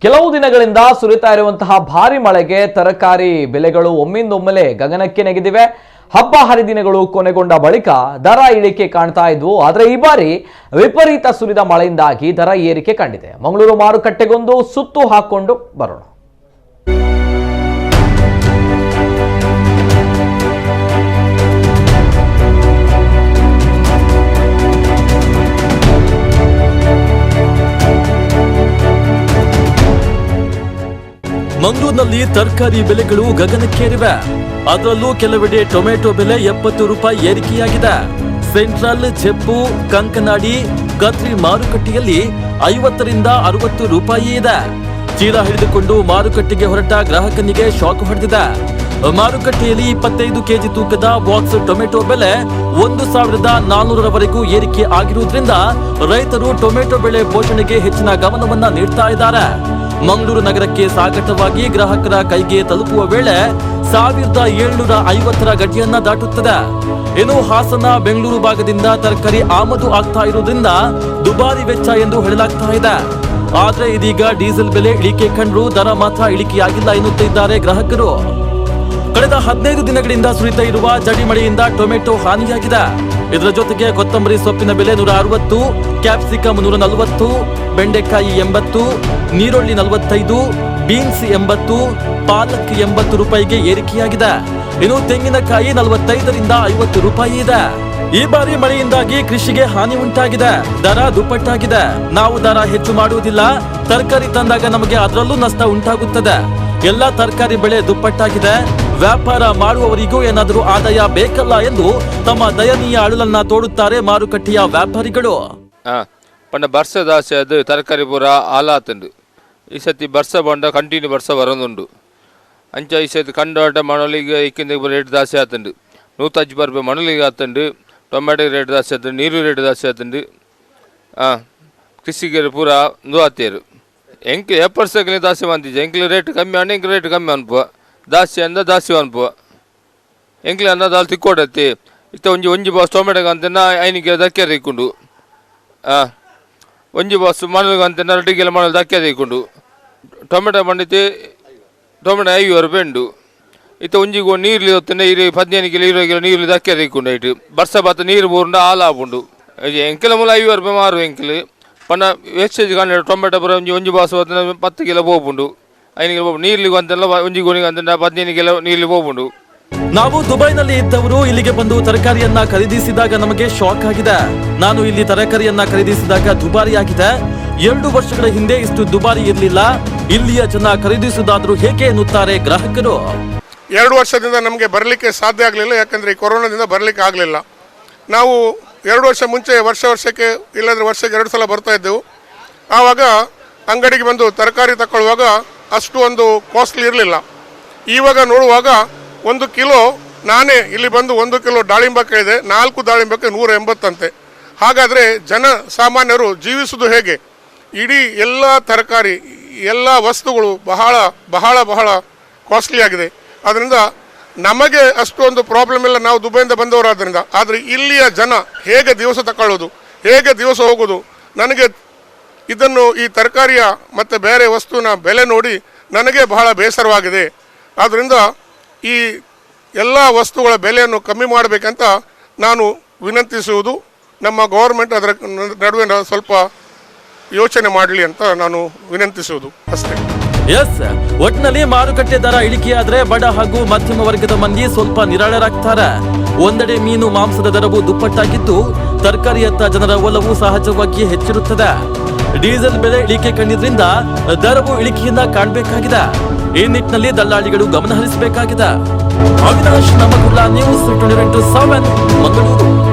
ಕೆಲವು ದಿನಗಳಿಂದ ಸುರಿತಾ ಇರುವಂತಹ ಭಾರಿ ಮಳೆಗೆ ತರಕಾರಿ ಬೆಲೆಗಳು ಒಮ್ಮಿಂದೊಮ್ಮೆಲೆ ಗಗನಕ್ಕೆ ನೆಗೆದಿವೆ. ಹಬ್ಬ ಹರಿದಿನಗಳು ಕೊನೆಗೊಂಡ ಬಳಿಕ ದರ ಇಳಿಕೆ ಕಾಣ್ತಾ ಇದ್ವು. ಆದರೆ ಈ ಬಾರಿ ವಿಪರೀತ ಸುರಿದ ಮಳೆಯಿಂದಾಗಿ ದರ ಏರಿಕೆ ಕಂಡಿದೆ. ಮಂಗಳೂರು ಮಾರುಕಟ್ಟೆಗೊಂದು ಸುತ್ತು ಹಾಕೊಂಡು ಬರೋಣ. ಮಂಗಳೂರಿನಲ್ಲಿ ತರಕಾರಿ ಬೆಲೆಗಳು ಗಗನಕ್ಕೇರಿವೆ. ಅದರಲ್ಲೂ ಕೆಲವೆಡೆ ಟೊಮೆಟೊ ಬೆಲೆ 70 ರೂಪಾಯಿ ಏರಿಕೆಯಾಗಿದೆ. ಸೆಂಟ್ರಲ್, ಜೆಪ್ಪು, ಕಂಕನಾಡಿ, ಕತ್ರಿ ಮಾರುಕಟ್ಟೆಯಲ್ಲಿ 50 ರಿಂದ 60 ರೂಪಾಯಿ ಇದೆ. ಚೀಲ ಹಿಡಿದುಕೊಂಡು ಮಾರುಕಟ್ಟೆಗೆ ಹೊರಟ ಗ್ರಾಹಕನಿಗೆ ಶಾಕ್ ಹೊಡೆದಿದೆ. ಮಾರುಕಟ್ಟೆಯಲ್ಲಿ 25 ಕೆಜಿ ತೂಕದ ಬಾಕ್ಸ್ ಟೊಮೆಟೊ ಬೆಲೆ 1400ರವರೆಗೂ ಏರಿಕೆ ಆಗಿರುವುದರಿಂದ ರೈತರು ಟೊಮೆಟೊ ಬೆಳೆ ಪೋಷಣೆಗೆ ಹೆಚ್ಚಿನ ಗಮನವನ್ನ ನೀಡ್ತಾ ಇದ್ದಾರೆ. ಮಂಗಳೂರು ನಗರಕ್ಕೆ ಸಾಗಾಟವಾಗಿ ಗ್ರಾಹಕರ ಕೈಗೆ ತಲುಪುವ ವೇಳೆ 1750ರ ಗಡಿಯನ್ನ ದಾಟುತ್ತದೆ. ಇನ್ನು ಹಾಸನ, ಬೆಂಗಳೂರು ಭಾಗದಿಂದ ತರಕಾರಿ ಆಮದು ಆಗ್ತಾ ಇರುವುದರಿಂದ ದುಬಾರಿ ವೆಚ್ಚ ಎಂದು ಹೇಳಲಾಗ್ತಾ ಇದೆ. ಆದ್ರೆ ಇದೀಗ ಡೀಸೆಲ್ ಬೆಲೆ ಇಳಿಕೆ ಕಂಡ್ರೂ ದರ ಮಾತ್ರ ಇಳಿಕೆಯಾಗಿಲ್ಲ ಎನ್ನುತ್ತಿದ್ದಾರೆ ಗ್ರಾಹಕರು. ಕಳೆದ 15 ದಿನಗಳಿಂದ ಸುರಿತಾ ಇರುವ ಜಡಿ ಮಳೆಯಿಂದ ಟೊಮೆಟೊ ಹಾನಿಯಾಗಿದೆ. ಇದರ ಜೊತೆಗೆ ಕೊತ್ತಂಬರಿ ಸೊಪ್ಪಿನ ಬೆಲೆ 160, ಕ್ಯಾಪ್ಸಿಕಮ್ 140, ಬೆಂಡೆಕಾಯಿ 80, ನೀರುಳ್ಳಿ 45, ಬೀನ್ಸ್ 80, ಪಾಲಕ್ 80 ರೂಪಾಯಿಗೆ ಏರಿಕೆಯಾಗಿದೆ. ಇನ್ನು ತೆಂಗಿನಕಾಯಿ 45 ರಿಂದ 50 ರೂಪಾಯಿ ಇದೆ. ಈ ಬಾರಿ ಮಳೆಯಿಂದಾಗಿ ಕೃಷಿಗೆ ಹಾನಿ ಉಂಟಾಗಿದೆ. ದರ ದುಪ್ಪಟ್ಟಾಗಿದೆ. ನಾವು ದರ ಹೆಚ್ಚು ಮಾಡುವುದಿಲ್ಲ. ತರಕಾರಿ ತಂದಾಗ ನಮಗೆ ಅದರಲ್ಲೂ ನಷ್ಟ ಉಂಟಾಗುತ್ತದೆ. ಎಲ್ಲ ತರಕಾರಿ ಬೆಳೆ ದುಪ್ಪಟ್ಟಾಗಿದೆ. ವ್ಯಾಪಾರ ಮಾಡುವವರಿಗೂ ಏನಾದರೂ ಆದಾಯ ಬೇಕಲ್ಲ ಎಂದು ತಮ್ಮ ದಯನೀಯ ಅಳಲನ್ನ ತೋಡುತ್ತಾರೆ ಮಾರುಕಟ್ಟೆಯ ವ್ಯಾಪಾರಿಗಳು. ಪಂಡ ಬರ್ಸ ದಾಸೆ ಅದು ತರಕಾರಿ ಪೂರ ಆಲಾತುಂಡು. ಈ ಸತಿ ಬರ್ಸ ಬಂಡ ಕಂಟಿನ್ಯೂ ಬರ್ಸ ಬರೋದುಂಡು. ಅಂಚ ಈ ಸತಿ ಕಂಡಾಟ ಮಣಲಿಗೆ ಇಕ್ಕಿಂದ ರೇಟ್ ದಾಸೆ ಆತುಂಡು. 150 ರೂಪಾಯಿ ಮಣಲಿಗೆ ಆತುಂಡು. Tomato rate ದಾಸೆ ಆತುಂಡು. ನೀರು ರೇಟ್ ದಾಸೆ ಆತುಂಡು. ಕೃಷಿಗೆ ಪೂರ ನುವಾತೇರು ಎಂಕ್ 70% ದಾಸೆ ಬಂದಿದ್ದೆ. ಎಂಕ್ಲ ರೇಟ್ ಕಮ್ಮಿ ಅಣ್ಣ ಎಂಕ್ ರೇಟ್ ಕಮ್ಮಿ ಅನ್ಪುವ ದಾಸಿ ಅಂದ ದಾಸಿ ಅನ್ಪುವ ಎಂಕ್ಲ ಅನ್ನದಾಲ್ ತಿಕ್ಕೋಡತ್ತಿ ಇತ್ತ ಒಂಜಿ ಬಾಸ್ ಟೊಮೆಟೊಗೆ ಅಂತನ ಐನಿಗೆ ದಕ್ಕೆ ಇಕ್ಕೊಂಡು ಒಂಜಿ ಬಾಸ್ ಮಣಲಿಗೆ ಅಂತನ ರೊಟ್ಟಿಗೆಲ್ಲ ಮಣಲ್ ದಕ್ಕೆ ಇಕ್ಕೊಂಡು ಟೊಮೆಟೊ ಬಂದಿತ್ತು. ಟೊಮೆಟೊ 50 ರೂಪಾಯಿ ಉಂಡು. ಇತ್ತ ಒಂಜಿಗೆ ನೀರ್ಲಿ ಹೊತ್ತನೆ 15 ಕಿಲೋ 20 ಕಿಲೋ ನೀರ್ಲಿ ದಕ್ಕೆ ಇಕ್ಕೊಂಡು ಐಟು ಬರ್ಸ ಬಾತ ನೀರು ಬೋರ್ಂಡು ಹಾಲು ಹಾಕೊಂಡು ಎಂಕೆಲ ಮೂಲ 50 ರೂಪಾಯಿ ಮಾರು ಎಂಕಲು ಪನ್ನ ವೇಸ್ಟೇಜ್ ಕಾಣ ಟೊಮೆಟೊ ಬರ ಒಂಜಿ ಬಾಸ್ ಹೊತ್ತನ 10 ಕಿಲೋ ಹೋಗ್ಬುಂಡು. ಐನಿಗೆ ನೀರ್ಲಿಗೆ ಅಂತೆಲ್ಲ ಒಂಜಿ ಗೋಣಿಗೆ ಅಂತ 15 ಕಿಲೋ ನೀರ್ಲಿ ಹೋಗ್ಬುಂಡು. ನಾವು ದುಬೈನಲ್ಲಿ ಇದ್ದವರು ಇಲ್ಲಿಗೆ ಬಂದು ತರಕಾರಿಯನ್ನ ಖರೀದಿಸಿದಾಗ ನಮಗೆ ಶಾಕ್ ಆಗಿದೆ. ನಾನು ಇಲ್ಲಿ ತರಕಾರಿಯನ್ನ ಖರೀದಿಸಿದಾಗ ದುಬಾರಿ ಆಗಿದೆ. 2 ವರ್ಷಗಳ ಹಿಂದೆ ಇಷ್ಟು ದುಬಾರಿ ಇರಲಿಲ್ಲ. ಇಲ್ಲಿಯ ಜನ ಖರೀದಿಸುವುದಾದ್ರೂ ಹೇಗೆ ಎನ್ನುತ್ತಾರೆ ಗ್ರಾಹಕರು. 2 ವರ್ಷದಿಂದ ನಮಗೆ ಬರಲಿಕ್ಕೆ ಸಾಧ್ಯ ಆಗಲಿಲ್ಲ. ಯಾಕಂದರೆ ಈ ಕೊರೋನಾದಿಂದ ಬರಲಿಕ್ಕೆ ಆಗಲಿಲ್ಲ. ನಾವು 2 ವರ್ಷ ಮುಂಚೆ ವರ್ಷಕ್ಕೆ ಇಲ್ಲಂದರೆ ವರ್ಷಕ್ಕೆ 2 ಸಲ ಬರ್ತಾ ಇದ್ದೆವು. ಆವಾಗ ಅಂಗಡಿಗೆ ಬಂದು ತರಕಾರಿ ತಗೊಳ್ಳುವಾಗ ಅಷ್ಟು ಒಂದು ಕಾಸ್ಟ್ಲಿ ಇರಲಿಲ್ಲ. ಇವಾಗ ನೋಡುವಾಗ 1 ಕಿಲೋ ನಾನೇ ಇಲ್ಲಿ ಬಂದು 1 ಕಿಲೋ ದಾಳಿಂಬ ಕೇಳಿದೆ. 4 ದಾಳಿಂಬಕ್ಕೆ 180 ಅಂತೆ. ಹಾಗಾದರೆ ಜನ ಸಾಮಾನ್ಯರು ಜೀವಿಸುವುದು ಹೇಗೆ? ಇಡೀ ಎಲ್ಲ ತರಕಾರಿ ಎಲ್ಲ ವಸ್ತುಗಳು ಬಹಳ ಬಹಳ ಬಹಳ ಕಾಸ್ಟ್ಲಿ ಆಗಿದೆ. ಅದರಿಂದ ನಮಗೆ ಅಷ್ಟೊಂದು ಪ್ರಾಬ್ಲಮ್ ಇಲ್ಲ, ನಾವು ದುಬೈಯಿಂದ ಬಂದವರಾದ್ದರಿಂದ. ಆದರೆ ಇಲ್ಲಿಯ ಜನ ಹೇಗೆ ದಿವಸ ತಗೊಳ್ಳೋದು, ಹೇಗೆ ದಿವಸ ಹೋಗೋದು, ನನಗೆ ಇದನ್ನು ಈ ತರಕಾರಿಯ ಮತ್ತು ಬೇರೆ ವಸ್ತುವಿನ ಬೆಲೆ ನೋಡಿ ನನಗೆ ಬಹಳ ಬೇಸರವಾಗಿದೆ. ಆದ್ದರಿಂದ ಈ ಎಲ್ಲ ವಸ್ತುಗಳ ಬೆಲೆಯನ್ನು ಕಮ್ಮಿ ಮಾಡಬೇಕಂತ ನಾನು ವಿನಂತಿಸುವುದು. ನಮ್ಮ ಗೌರ್ಮೆಂಟ್ ಅದರ ನಡುವೆ ಸ್ವಲ್ಪ ಯೋಚನೆ ಮಾಡಲಿ ಅಂತ ನಾನು ವಿನಂತಿಸುವುದು ಅಷ್ಟೇ. ಎಸ್, ಒಟ್ಟಿನಲ್ಲಿ ಮಾರುಕಟ್ಟೆ ದರ ಇಳಿಕೆಯಾದ್ರೆ ಬಡ ಹಾಗೂ ಮಧ್ಯಮ ವರ್ಗದ ಮಂದಿ ಸ್ವಲ್ಪ ನಿರಾಳರಾಗ್ತಾರೆ. ಒಂದೆಡೆ ಮೀನು ಮಾಂಸದ ದರವು ದುಪ್ಪಟ್ಟಾಗಿದ್ದು ತರಕಾರಿಯತ್ತ ಜನರ ಒಲವು ಸಹಜವಾಗಿ ಹೆಚ್ಚಿರುತ್ತದೆ. ಡೀಸೆಲ್ ಬೆಲೆ ಇಳಿಕೆ ಕಂಡಿದ್ರಿಂದ ದರವು ಇಳಿಕೆಯನ್ನ ಕಾಣಬೇಕಾಗಿದೆ. ಈ ನಿಟ್ಟಿನಲ್ಲಿ ದಲ್ಲಾಳಿಗಳು ಗಮನ ಹರಿಸಬೇಕಾಗಿದೆ. ಅವಿನಾಶ್, ನಮಗುಲ್ಲ, ನ್ಯೂಸ್ 24/7 ಮಂಗಳೂರು.